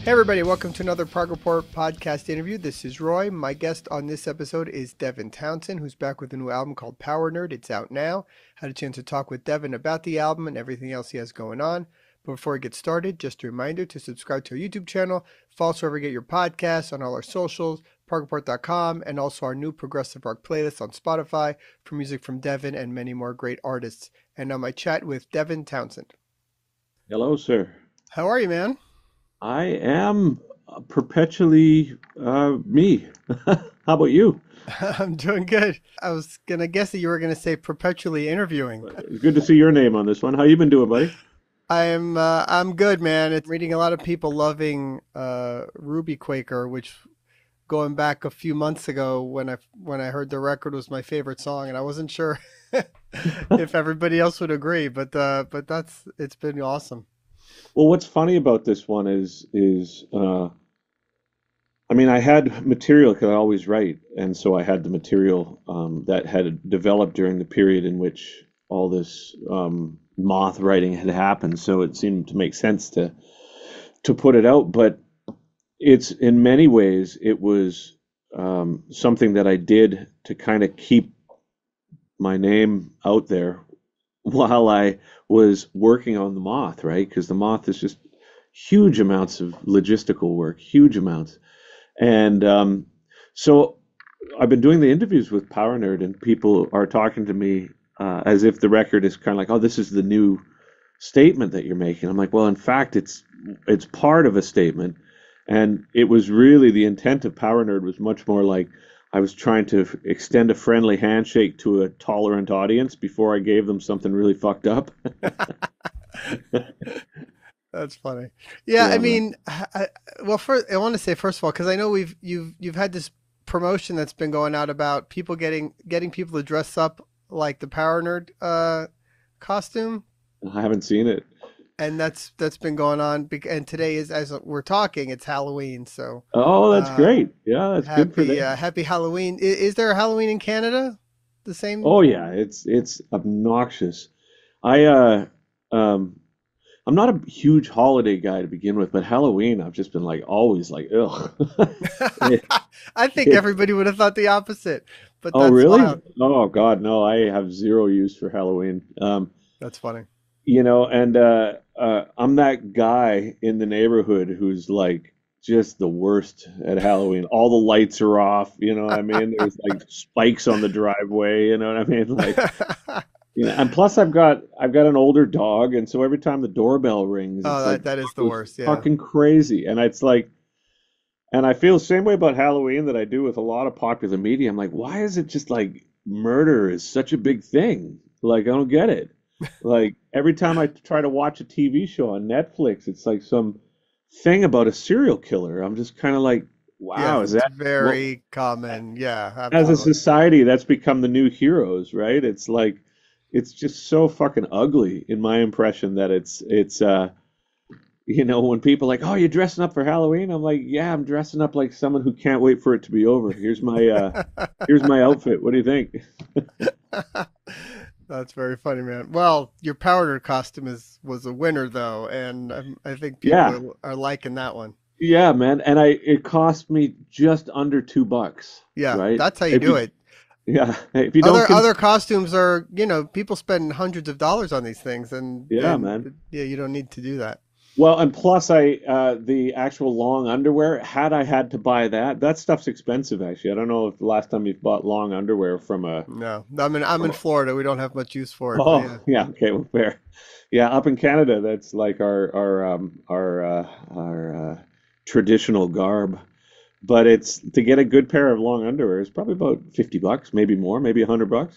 Hey everybody, welcome to another Prog Report podcast interview. This is Roy. My guest on this episode is Devin Townsend, who's back with a new album called PowerNerd. It's out now. Had a chance to talk with Devin about the album and everything else he has going on. But before we get started, just a reminder to subscribe to our YouTube channel, follow us wherever you get your podcasts, on all our socials, ProgReport.com, and also our new progressive rock playlist on Spotify for music from Devin and many more great artists. And now my chat with Devin Townsend. Hello, sir. How are you, man? I am perpetually me. How about you? I'm doing good. I was going to guess that you were going to say perpetually interviewing. It's good to see your name on this one. How you been doing, buddy? I'm good, man. It's reading a lot of people loving Ruby Quaker, which going back a few months ago when I heard the record was my favorite song, and I wasn't sure if everybody else would agree, but it's been awesome. Well, what's funny about this one is I mean, I had material because I always write, and so I had the material that had developed during the period in which all this moth writing had happened. So it seemed to make sense to put it out. But it's in many ways it was something that I did to kind of keep my name out there while I was working on the moth, right? Because the moth is just huge amounts of logistical work, huge amounts. And so I've been doing the interviews with PowerNerd, and people are talking to me as if the record is kind of like, oh, this is the new statement that you're making. I'm like, well, in fact, it's part of a statement. And it was really the intent of PowerNerd was much more like I was trying to extend a friendly handshake to a tolerant audience before I gave them something really fucked up. That's funny. Yeah, Yeah, I man. mean, well, first I want to say first of all, because I know you've had this promotion that's been going out about people getting people to dress up like the Power Nerd costume, I haven't seen it. and that's been going on. And today is as we're talking, it's Halloween, so Oh, that's uh, great. Yeah, that's good for them. happy Halloween. Is there a Halloween in Canada? The same? Oh yeah, it's obnoxious. I um I'm not a huge holiday guy to begin with, but Halloween I've just been like always like ugh. It, I think it, everybody would have thought the opposite, but oh that's really? wild. Oh God, no, I have zero use for Halloween. That's funny. And I'm that guy in the neighborhood who's like just the worst at Halloween. All the lights are off, you know what I mean? There's like spikes on the driveway, you know what I mean? Like, and plus I've got an older dog, and so every time the doorbell rings, it's Oh, like that is the goes worst. Yeah. fucking crazy. And it's like, and I feel the same way about Halloween that I do with a lot of popular media. I'm like, why is it just like murder is such a big thing? Like, I don't get it. Like every time I try to watch a TV show on Netflix, it's like some thing about a serial killer. I'm just kind of like, wow, Yes, is it's that what, very common. Yeah, as a absolutely. society, that's become the new heroes, right? It's like, it's just so fucking ugly in my impression that when people are like, oh, you're dressing up for Halloween? I'm like, yeah, I'm dressing up like someone who can't wait for it to be over. Here's my outfit. What do you think? That's very funny, man. Well, your powder costume was a winner though, and I think Yeah, people are liking that one. yeah, man. And it cost me just under $2, Yeah, right? that's how you If do you it. Yeah, if you don't Other consider, costumes are, people spend hundreds of dollars on these things, yeah, and man. yeah, you don't need to do that. Well, and plus, the actual long underwear. Had I had to buy that stuff's expensive, actually. I don't know if the last time you've bought long underwear from a, No, I'm in from a, Florida. We don't have much use for it, but oh, yeah. yeah, okay, well, fair. Yeah, up in Canada, that's like our traditional garb. But it's to get a good pair of long underwear is probably about $50, maybe more, maybe $100,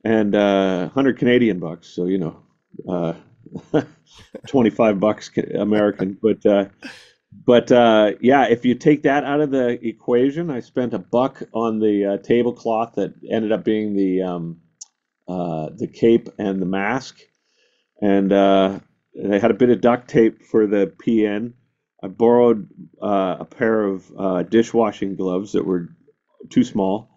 and 100 Canadian bucks. So uh, 25 bucks American. But yeah, if you take that out of the equation, I spent $1 on the tablecloth that ended up being the cape and the mask, and they had a bit of duct tape for the PN. I borrowed a pair of dishwashing gloves that were too small.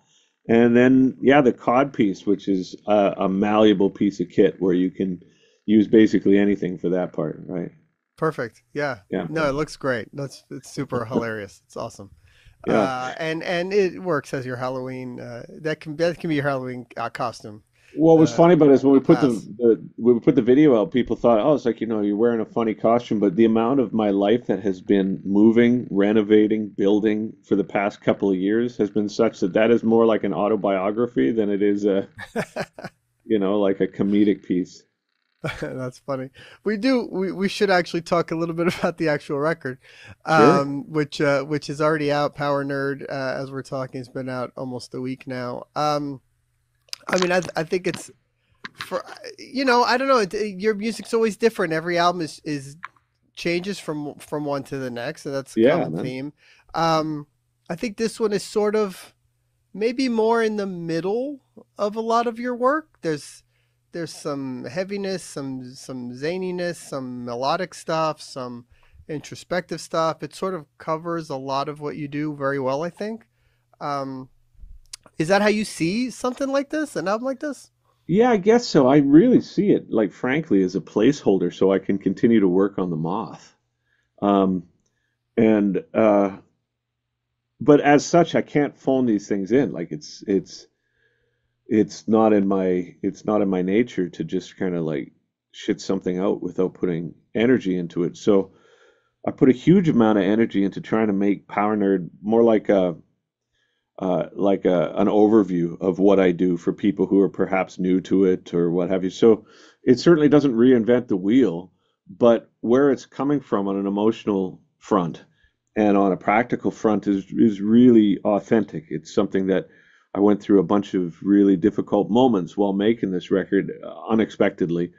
And then, yeah, the cod piece, which is a malleable piece of kit where you can use basically anything for that part, right? Perfect. Yeah. Yeah, No, it looks great. It's super hilarious. It's awesome. yeah. And it works as your Halloween. That can be your Halloween costume. What was The funny about it is when we the put mask. when we put the video out, people thought, oh, it's like, you're wearing a funny costume, but the amount of my life that has been moving, renovating, building for the past couple of years has been such that that is more like an autobiography than it is like a comedic piece. That's funny. We should actually talk a little bit about the actual record, Sure. which is already out. Power Nerd, as we're talking, has been out almost a week now. I mean, I think it's for I don't know. Your music's always different. Every album is changes from one to the next, and that's a Yeah, common man. theme. Um, I think this one is sort of maybe more in the middle of a lot of your work. There's some heaviness, some zaniness, some melodic stuff, some introspective stuff. It sort of covers a lot of what you do very well, I think. Um, is that how you see something like this, an album like this? Yeah, I guess so. I really see it, like, frankly, as a placeholder so I can continue to work on the moth. Um, and but as such, I can't phone these things in. Like it's not in my nature to just kind of like shit something out without putting energy into it. So I put a huge amount of energy into trying to make Power Nerd more like an overview of what I do for people who are perhaps new to it or what have you. So it certainly doesn't reinvent the wheel, but where it's coming from on an emotional front and on a practical front is really authentic. It's something that I went through a bunch of really difficult moments while making this record unexpectedly.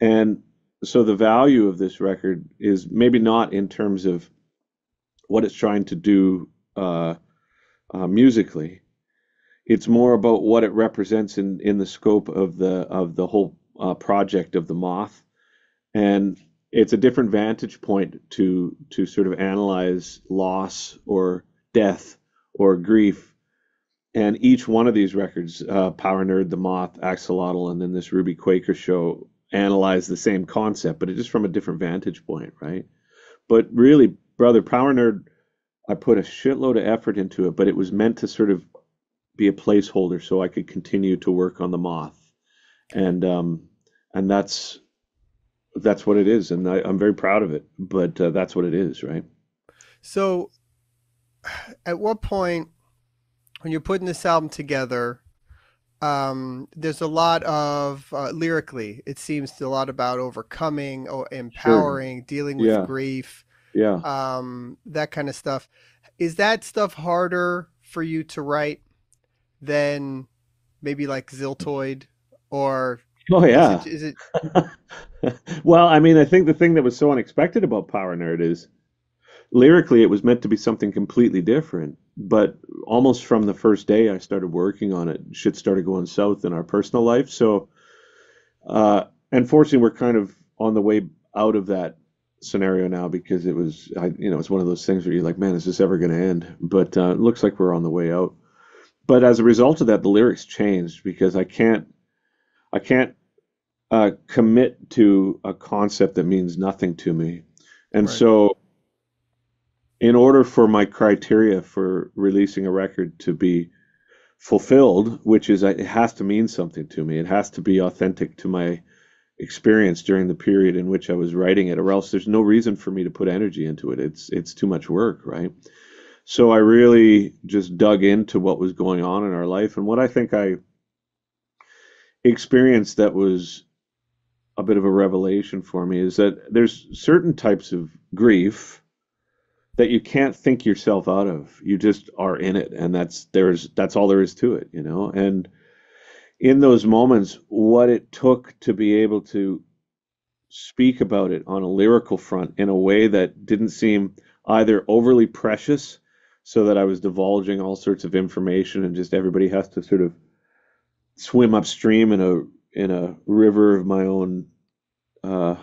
And so the value of this record is maybe not in terms of what it's trying to do musically. It's more about what it represents in the scope of the whole project of the moth, and it's a different vantage point to sort of analyze loss or death or grief. And each one of these records, Power Nerd, The Moth, Axolotl, and then this Ruby Quaker show, analyze the same concept, but it's just from a different vantage point, right? But really, brother, Power Nerd, I put a shitload of effort into it, but it was meant to sort of be a placeholder so I could continue to work on the moth, and that's what it is, and I'm very proud of it. But that's what it is, right? So, at what point when you're putting this album together, there's a lot of lyrically, it seems a lot about overcoming or Sure. empowering, dealing with Yeah. grief, Yeah. that kind of stuff. Is that stuff harder for you to write than maybe like Ziltoid, or Oh yeah. is it Well, I mean, I think the thing that was so unexpected about Power Nerd is lyrically it was meant to be something completely different. But almost from the first day I started working on it, shit started going south in our personal life. So unfortunately, we're kind of on the way out of that scenario now because it's one of those things where you're like, man, is this ever going to end? But it looks like we're on the way out. But as a result of that, the lyrics changed because I can't commit to a concept that means nothing to me. And right? so, in order for my criteria for releasing a record to be fulfilled, which is it has to mean something to me, it has to be authentic to my experience during the period in which I was writing it, or else there's no reason for me to put energy into it. It's too much work, right? So I really just dug into what was going on in our life, and what I think I experienced that was a bit of a revelation for me is that there's certain types of grief that you can't think yourself out of. You just are in it, and that's all there is to it, you know. And in those moments, what it took to be able to speak about it on a lyrical front in a way that didn't seem either overly precious, so that I was divulging all sorts of information and just everybody has to sort of swim upstream in a river of my own uh,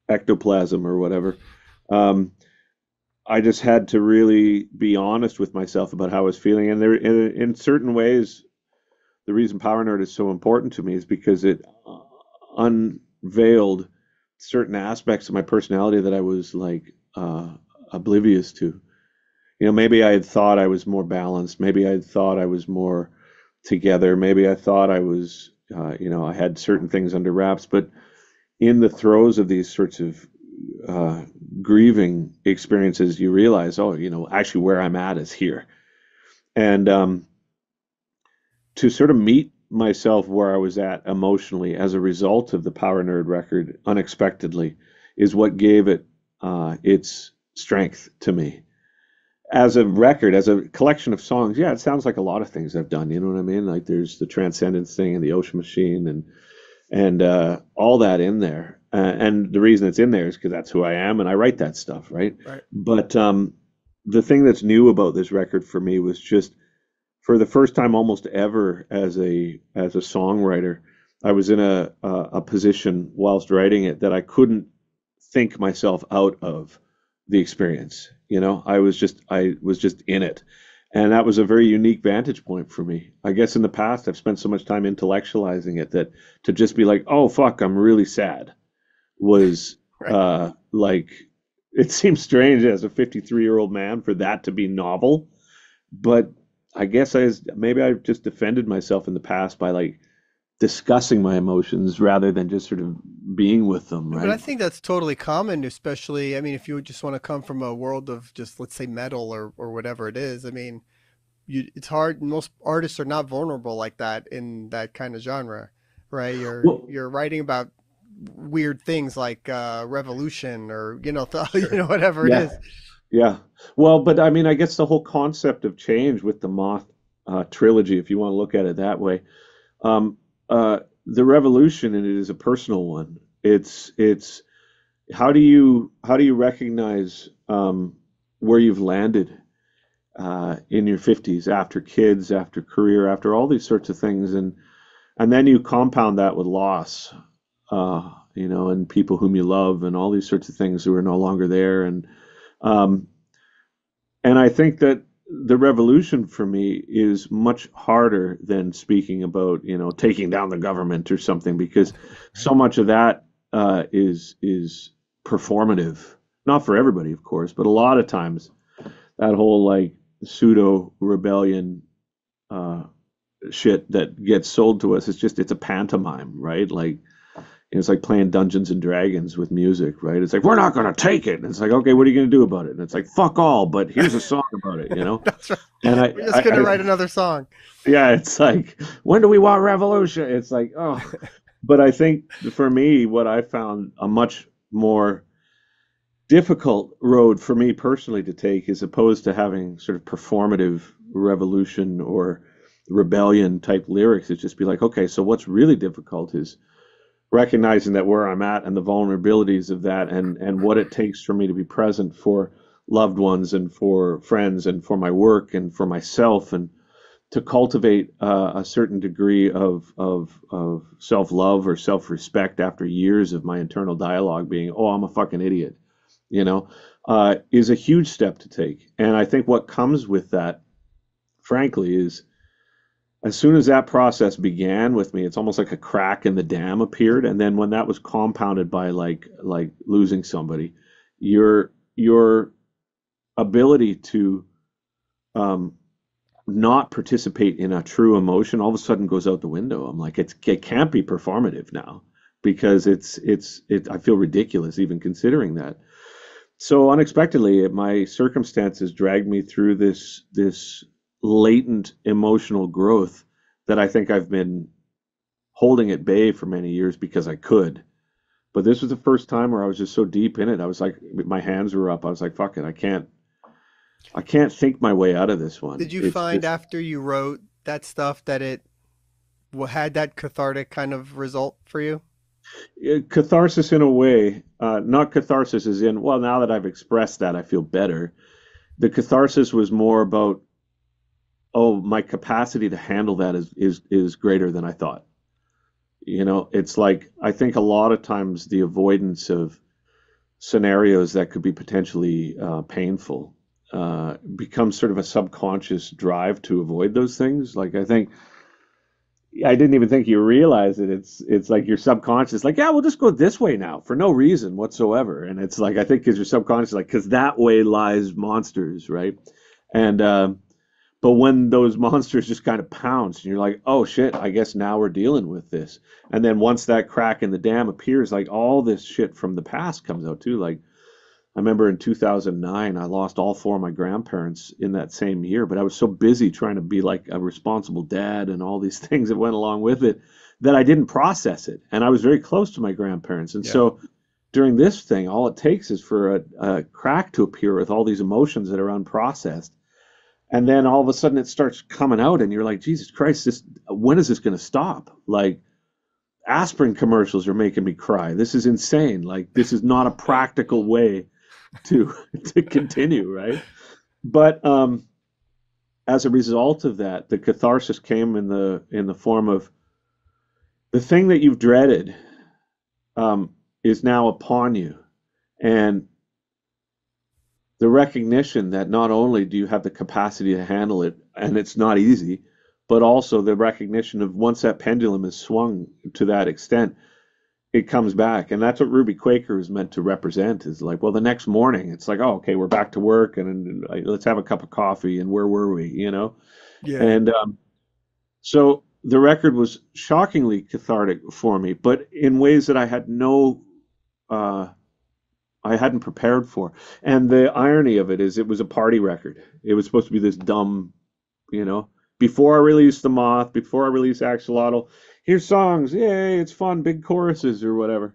ectoplasm or whatever. Um, I just had to really be honest with myself about how I was feeling, and in certain ways, the reason Power Nerd is so important to me is because it unveiled certain aspects of my personality that I was like oblivious to. You know, maybe I had thought I was more balanced. Maybe I had thought I was more together. Maybe I thought I was, I had certain things under wraps. But in the throes of these sorts of uh, grieving experiences, you realize, oh, actually where I'm at is here. And to sort of meet myself where I was at emotionally as a result of the Power Nerd record unexpectedly is what gave it its strength to me. As a record, as a collection of songs, yeah, it sounds like a lot of things I've done. You know what I mean? Like there's the Transcendence thing and the Ocean Machine and all that in there. And the reason it's in there is because that's who I am and I write that stuff, right? Right. But the thing that's new about this record for me was just for the first time almost ever as a songwriter, I was in a position whilst writing it that I couldn't think myself out of the experience. I was just in it. And that was a very unique vantage point for me. I guess in the past I've spent so much time intellectualizing it that to just be like, oh fuck, I'm really sad was Right. like it seems strange as a 53-year-old man for that to be novel, but I guess maybe I've just defended myself in the past by like discussing my emotions rather than just sort of being with them, But I right? think that's totally common, especially, I mean, if you just want to come from a world of just, let's say, metal or whatever it is. I mean, it's hard. Most artists are not vulnerable like that in that kind of genre, right? Well, You're writing about weird things like revolution or sure. whatever it Yeah, is. yeah. Well, but I mean, I guess the whole concept of change with the Moth trilogy, if you want to look at it that way, um, the revolution in it is a personal one. It's how do you recognize where you've landed in your 50s after kids, after career, after all these sorts of things, and then you compound that with loss, and people whom you love, and all these sorts of things who are no longer there, um, and I think that the revolution for me is much harder than speaking about, taking down the government or something, because Right. so much of that is performative. Not for everybody, of course, but a lot of times that whole like pseudo rebellion uh, shit that gets sold to us is just it's a pantomime, right? Like it's like playing Dungeons and Dragons with music, right? It's like we're not gonna take it. And it's like, okay, what are you gonna do about it? And it's like fuck all, but here's a song about it. That's right. And We're just gonna write another song. yeah, it's like when do we want revolution? It's like oh, but I think for me, what I found a much more difficult road for me personally to take as opposed to having sort of performative revolution or rebellion type lyrics is just be like, okay, so what's really difficult is recognizing that where I'm at and the vulnerabilities of that and what it takes for me to be present for loved ones and for friends and for my work and for myself and to cultivate a certain degree of self love or self respect after years of my internal dialogue being, oh, I'm a fucking idiot, you know, is a huge step to take. And I think what comes with that, frankly, is as soon as that process began with me, it's almost like a crack in the dam appeared. And then when that was compounded by like losing somebody, your ability to um, not participate in a true emotion all of a sudden goes out the window. I'm like, it can't be performative now because I feel ridiculous even considering that. So unexpectedly, my circumstances dragged me through this latent emotional growth that I think I've been holding at bay for many years because I could. But this was the first time where I was just so deep in it. I was like, my hands were up. I was like, fuck it, I can't think my way out of this Did one. you It's find just after you wrote that stuff that it had that cathartic kind of result for you? catharsis in a way. Not catharsis as in, well, now that I've expressed that, I feel better. The catharsis was more about, oh, my capacity to handle that is greater than I thought. It's like I think a lot of times the avoidance of scenarios that could be potentially painful becomes sort of a subconscious drive to avoid those things. Like I think I didn't even think you realize it. It's like your subconscious, like, yeah, we'll just go this way now for no reason whatsoever. And it's like I think because your subconscious, like, because that way lies monsters, right? And but when those monsters just kind of pounce, and you're like, oh shit, I guess now we're dealing with this. And then once that crack in the dam appears, like all this shit from the past comes out too. Like I remember in 2009, I lost all four of my grandparents in that same year, but I was so busy trying to be like a responsible dad and all these things that went along with it that I didn't process it. And I was very close to my grandparents. And Yeah. so during this thing, all it takes is for a crack to appear with all these emotions that are unprocessed. And then all of a sudden it starts coming out, and you're like, Jesus Christ, when is this going to stop? Like, aspirin commercials are making me cry. This is insane. Like, this is not a practical way to to continue, right? But as a result of that, the catharsis came in the form of the thing that you've dreaded is now upon you, and the recognition that not only do you have the capacity to handle it, and it's not easy, but also the recognition of once that pendulum is swung to that extent, it comes back. And that's what Ruby Quaker is meant to represent is like, well, the next morning, it's like, oh, okay, we're back to work and let's have a cup of coffee. And where were we, you know? Yeah. And so the record was shockingly cathartic for me, but in ways that uh, I hadn't prepared for. And the irony of it is it was a party record. It was supposed to be this dumb, you know, before I released The Moth, before I released Axolotl, here's songs, yay, it's fun, big choruses or whatever.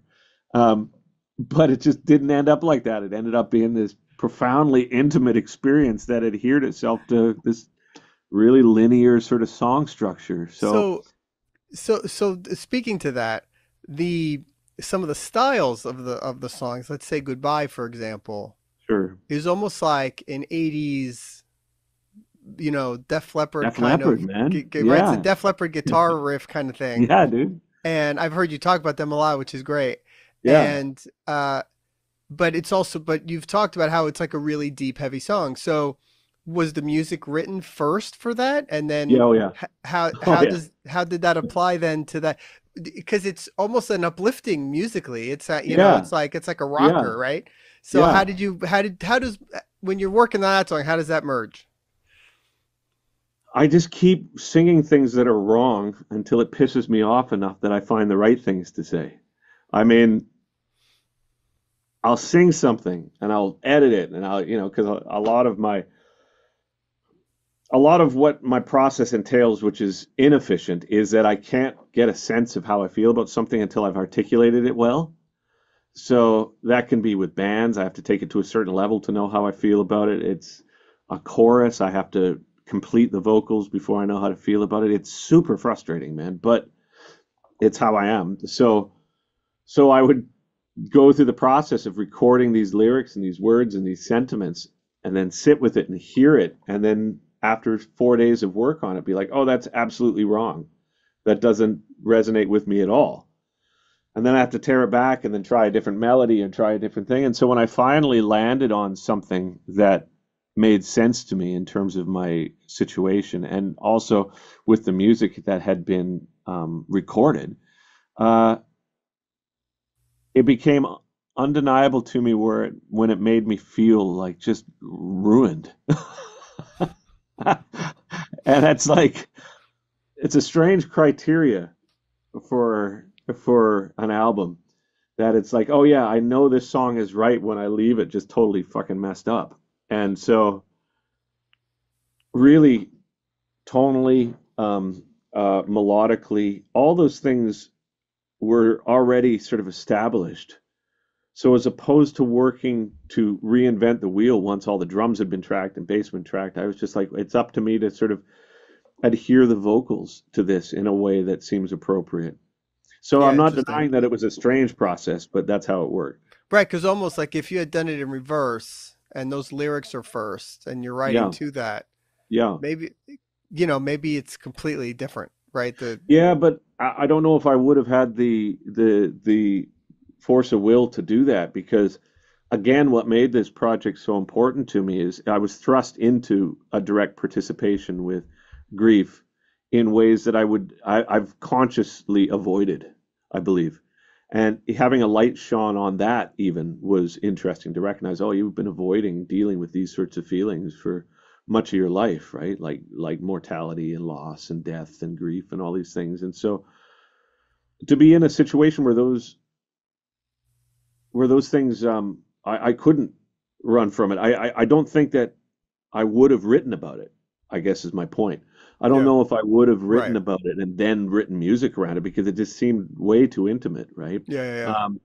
Um, but it just didn't end up like that. It ended up being this profoundly intimate experience that adhered itself to this really linear sort of song structure. So So speaking to that, the some of the styles of the songs, let's say Goodbye, for example, sure, is almost like an 80s, Def Leppard Def kind Leppard, of, man, right? It's a yeah, Def Leppard guitar riff kind of thing. yeah, dude, And I've heard you talk about them a lot, which is great. yeah, And, but it's also, but you've talked about how it's like a really deep, heavy song. So was the music written first for that? And yeah, then oh yeah, oh yeah, how did that apply then to that? Because it's almost an uplifting musically. It's, yeah, it's like a yeah, rocker, right? So yeah. how does, when you're working on that song, how does that merge? I just keep singing things that are wrong until it pisses me off enough that I find the right things to say. I mean, I'll sing something and I'll edit it and I'll, because a lot of what my process entails, which is inefficient, is that I can't get a sense of how I feel about something until I've articulated it well. So that can be with bands. I have to take it to a certain level to know how I feel about it. It's a chorus. I have to complete the vocals before I know how to feel about it. It's super frustrating, man, but it's how I am. So I would go through the process of recording these lyrics and these words and these sentiments and then sit with it and hear it. And then after 4 days of work on it, be like, oh, that's absolutely wrong. That doesn't resonate with me at all. And then I have to tear it back and then try a different melody and try a different thing. And so when I finally landed on something that made sense to me in terms of my situation and also with the music that had been recorded, uh, it became undeniable to me when it made me feel like just ruined. And it's like it's a strange criteria for an album that it's like, oh yeah, I know this song is right when I leave it just totally fucking messed up. And so really tonally, melodically, all those things were already sort of established. So as opposed to working to reinvent the wheel once all the drums had been tracked and bass been tracked, I was just like, it's up to me to sort of adhere the vocals to this in a way that seems appropriate. So I'm Yeah, not interesting. denying that it was a strange process, but that's how it worked. Right, because almost like if you had done it in reverse and those lyrics are first and you're writing Yeah, to that, yeah, maybe maybe it's completely different, right? The yeah. But I don't know if I would have had the force of will to do that because, again, what made this project so important to me is I was thrust into a direct participation with grief in ways that I've consciously avoided, I believe. And having a light shone on that even was interesting to recognize, oh, you've been avoiding dealing with these sorts of feelings for much of your life, right? Like mortality and loss and death and grief and all these things. And so to be in a situation where those things I couldn't run from it. I don't think that I would have written about it, I guess is my point. I don't Yeah. know if I would have written Right. about it and then written music around it because it just seemed way too intimate, right? Yeah. Yeah. Yeah. Um,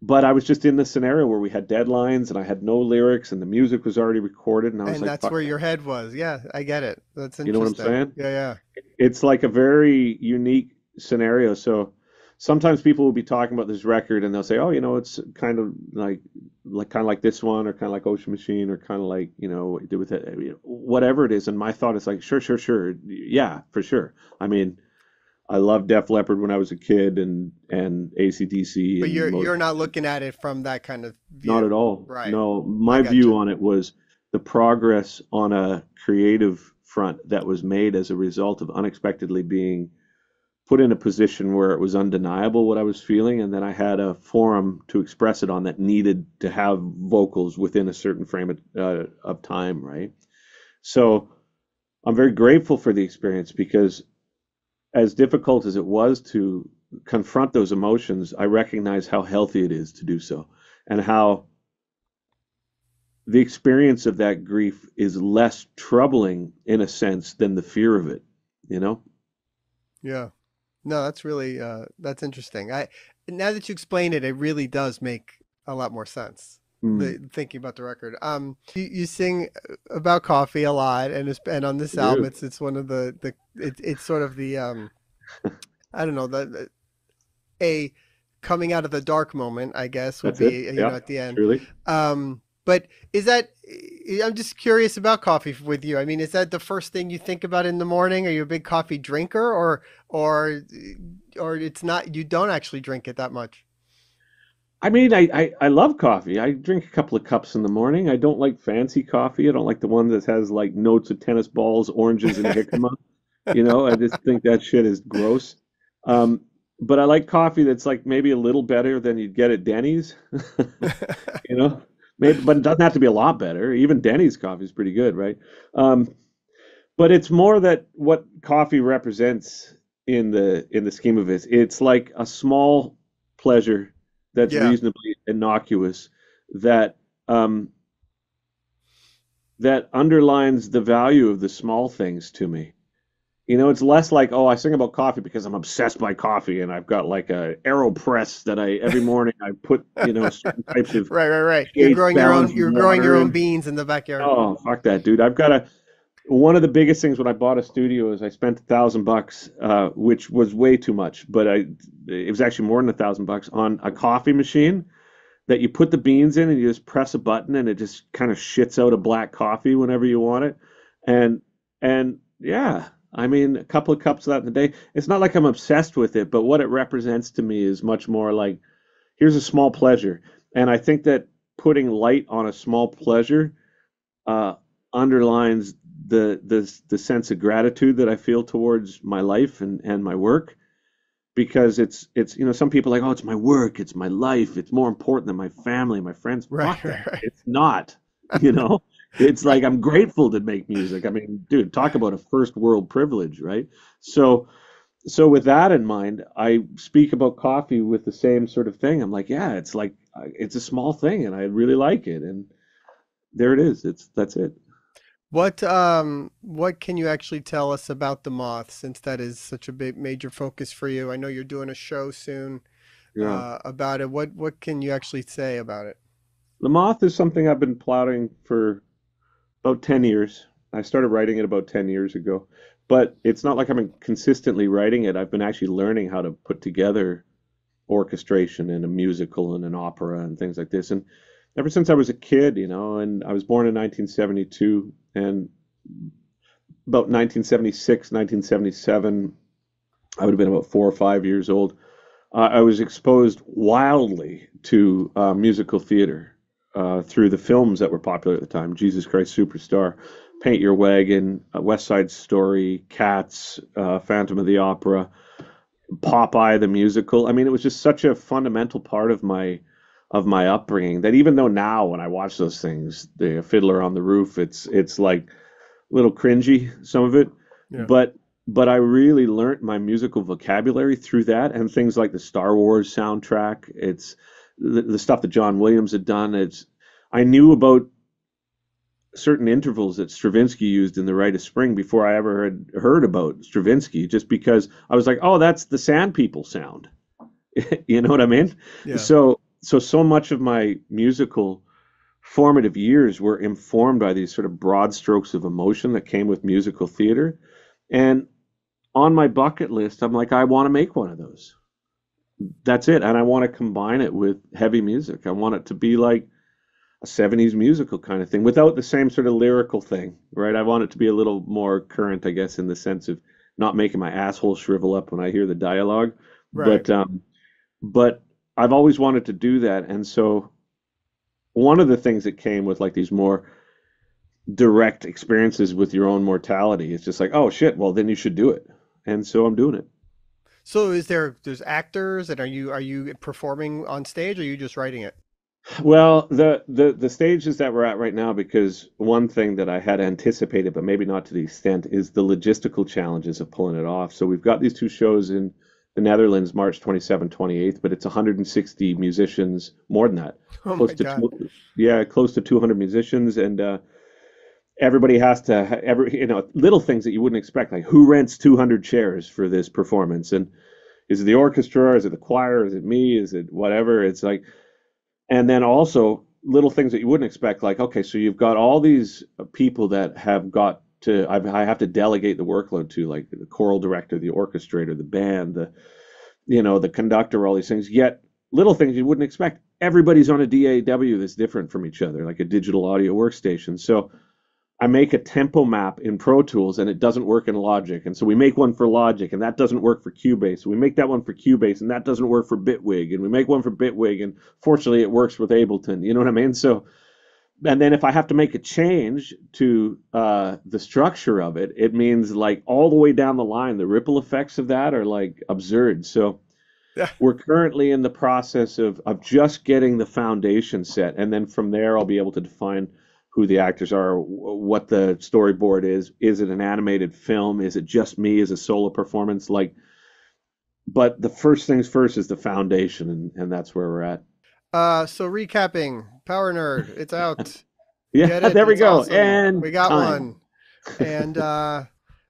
but I was just in the scenario where we had deadlines and I had no lyrics and the music was already recorded and I was And like, that's fuck where that. your head was. Yeah, I get it. That's You know what I'm interesting. saying? Yeah. Yeah. It's like a very unique scenario. So sometimes people will be talking about this record and they'll say, "Oh, it's kind of like this one, or kind of like Ocean Machine, or kind of like what you did with it, whatever it is." And my thought is like, "Sure, sure, sure, yeah, for sure." I mean, I loved Def Leppard when I was a kid, and AC/DC But and you're most. not looking at it from that kind of Not view. at all. Right. No, I my got you. view on it was the progress on a creative front that was made as a result of unexpectedly being put in a position where it was undeniable what I was feeling, and then I had a forum to express it on that needed to have vocals within a certain frame of time, right? So I'm very grateful for the experience because, as difficult as it was to confront those emotions, I recognize how healthy it is to do so, and how the experience of that grief is less troubling in a sense than the fear of it, you know? Yeah. No, that's really that's interesting. I Now that you explain it, it really does make a lot more sense. Mm, Thinking about the record. You sing about coffee a lot, and on this I album, do. it's one of it's sort of the I don't know a coming out of the dark moment, I guess, would That's it. be Yeah, at the end. truly. But is that I'm just curious about coffee with you. I mean, is that the first thing you think about in the morning? Are you a big coffee drinker, or or it's not? You don't actually drink it that much. I mean, I love coffee. I drink a couple of cups in the morning. I don't like fancy coffee. I don't like the one that has like notes of tennis balls, oranges, and jicama. I just think that shit is gross. Um, but I like coffee that's like maybe a little better than you'd get at Denny's. You know, maybe, but it doesn't have to be a lot better. Even Denny's coffee is pretty good, right? Um, but it's more that what coffee represents in the scheme of it. It's like a small pleasure that's Yeah, reasonably innocuous that um, that underlines the value of the small things to me. It's less like, oh, I sing about coffee because I'm obsessed by coffee and I've got like a AeroPress that I every morning I put, certain types of right, right, right. shapes balanced with You're growing your water own and beans in the backyard. oh, fuck that, dude. I've got a one of the biggest things when I bought a studio is I spent $1,000, which was way too much, but it was actually more than $1,000 on a coffee machine that you put the beans in and you just press a button and it just kind of shits out a black coffee whenever you want it. And yeah, I mean a couple of cups of that in a day. It's not like I'm obsessed with it, but what it represents to me is much more like here's a small pleasure. And I think that putting light on a small pleasure uh, underlines the sense of gratitude that I feel towards my life and my work because it's some people are like, oh, it's my work, it's my life, it's more important than my family, my friends. Right, Fuck right, that. right, It's not. you know it's right. like I'm grateful to make music. I mean, dude, talk about a first world privilege, right? So with that in mind, I speak about coffee with the same sort of thing. I'm like, yeah, it's like it's a small thing and I really like it, and there it is. That's it. What can you actually tell us about the moth, since that is such a big major focus for you? I know you're doing a show soon Yeah. about it. What can you actually say about it? The Moth is something I've been plotting for about 10 years. I started writing it about 10 years ago, but it's not like I've been consistently writing it. I've been actually learning how to put together orchestration and a musical and an opera and things like this. And ever since I was a kid, and I was born in 1972, and about 1976, 1977, I would have been about 4 or 5 years old. I was exposed wildly to musical theater through the films that were popular at the time, Jesus Christ Superstar, Paint Your Wagon, West Side Story, Cats, Phantom of the Opera, Popeye the musical. I mean, it was just such a fundamental part of my upbringing that even though now when I watch those things, the Fiddler on the Roof, it's like a little cringy, some of it, Yeah. but I really learnt my musical vocabulary through that and things like the Star Wars soundtrack. It's the stuff that John Williams had done. It's I knew about certain intervals that Stravinsky used in The Rite of Spring before I ever had heard about Stravinsky, just because I was like, oh, that's the Sand People sound. You know what I mean? Yeah. So much of my musical formative years were informed by these sort of broad strokes of emotion that came with musical theater. And on my bucket list, I'm like, I want to make one of those. That's it. And I want to combine it with heavy music. I want it to be like a 70s musical kind of thing without the same sort of lyrical thing, right? I want it to be a little more current, I guess, in the sense of not making my asshole shrivel up when I hear the dialogue. Right. But I've always wanted to do that. And so one of the things that came with like these more direct experiences with your own mortality, it's just like, oh shit, well then you should do it. And so I'm doing it. So there's actors, and are you performing on stage, or are you just writing it? Well, the stages that we're at right now, because one thing that I had anticipated, but maybe not to the extent, is the logistical challenges of pulling it off. So we've got these two shows in the Netherlands, March 27th, 28th, but it's 160 musicians, more than that, Oh close my to God. yeah, close to 200 musicians, and everybody has to every little things that you wouldn't expect, like who rents 200 chairs for this performance, and is it the orchestra, is it the choir, is it me, is it whatever? It's like, and then also little things that you wouldn't expect, like, okay, so you've got all these people that have got to, I have to delegate the workload to, like the choral director, the orchestrator, the band, the conductor, all these things. Yet little things you wouldn't expect. Everybody's on a DAW that's different from each other, like a digital audio workstation. So I make a tempo map in Pro Tools and it doesn't work in Logic. And so we make one for Logic and that doesn't work for Cubase. So we make that one for Cubase and that doesn't work for Bitwig. And we make one for Bitwig and fortunately it works with Ableton. You know what I mean? So, and then if I have to make a change to the structure of it, it means like all the way down the line, the ripple effects of that are like absurd. So Yeah. we're currently in the process of just getting the foundation set. And then from there, I'll be able to define who the actors are, what the storyboard is. Is it an animated film? Is it just me as a solo performance? Like, but the first things first is the foundation, and that's where we're at. So recapping, Power Nerd, it's out. Yeah, Get it? there we It's go. awesome. And We got time. one. And all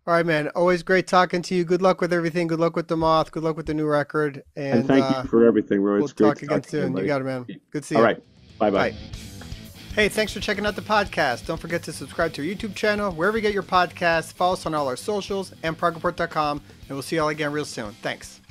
right, man. Always great talking to you. Good luck with everything. Good luck with the moth. Good luck with the new record. And And thank you for everything, Roy. we'll It's great talk to again talk to you again, soon. You buddy. got it, man. Good to see All you. right. Bye bye. Bye. Hey, thanks for checking out the podcast. Don't forget to subscribe to our YouTube channel, wherever you get your podcasts. Follow us on all our socials and ProgReport.com. And we'll see you all again real soon. Thanks.